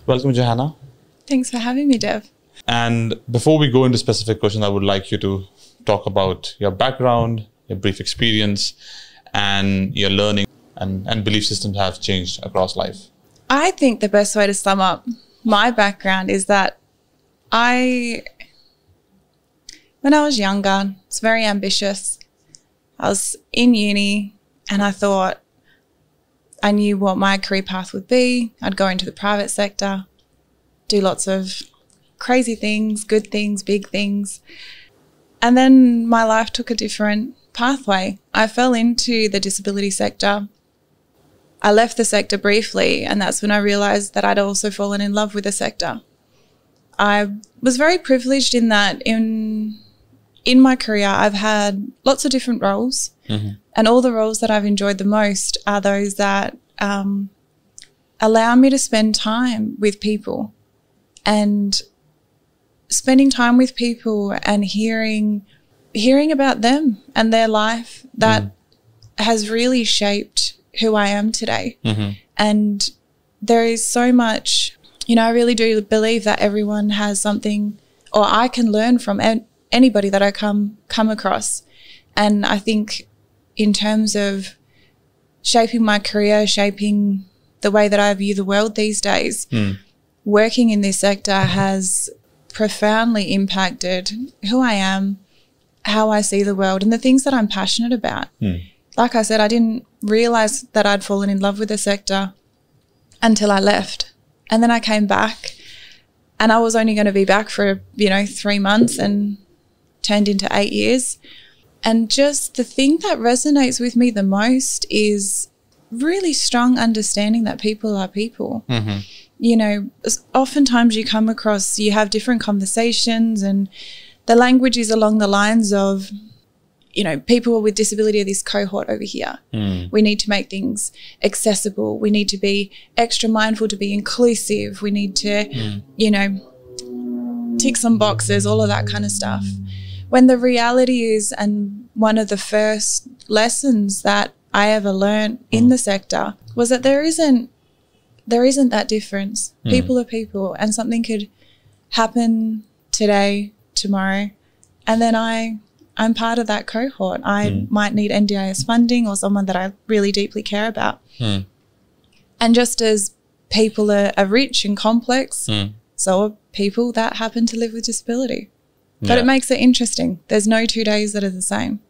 Welcome, Johanna. Thanks for having me, Dev. And before we go into specific questions, I would like you to talk about your background, your brief experience, and your learning and belief systems have changed across life. I think the best way to sum up my background is that when I was younger, I was very ambitious. I was in uni and I thought I knew what my career path would be. I'd go into the private sector, do lots of crazy things, good things, big things. And then my life took a different pathway. I fell into the disability sector. I left the sector briefly, and that's when I realised that I'd also fallen in love with the sector. I was very privileged in that in my career I've had lots of different roles, and all the roles that I've enjoyed the most are those that allow me to spend time with people, and spending time with people and hearing about them and their life that has really shaped who I am today. And there is so much, I really do believe that everyone has something, or I can learn from anybody that I come across. And I think in terms of shaping my career, shaping the way that I view the world these days, working in this sector has profoundly impacted who I am, how I see the world, and the things that I'm passionate about. Like I said, I didn't realise that I'd fallen in love with the sector until I left. And then I came back, and I was only going to be back for, 3 months, and turned into 8 years. And just the thing that resonates with me the most is really strong understanding that people are people. Oftentimes you come across, you have different conversations, and the language is along the lines of, people with disability are this cohort over here. We need to make things accessible. We need to be extra mindful to be inclusive. We need to, tick some boxes, all of that kind of stuff. When the reality is, and one of the first lessons that I ever learned in the sector was that there isn't that difference. People are people, and something could happen today, tomorrow, and then I'm part of that cohort. I might need NDIS funding or someone that I really deeply care about. And just as people are rich and complex, so are people that happen to live with disability. But it makes it interesting. There's no 2 days that are the same.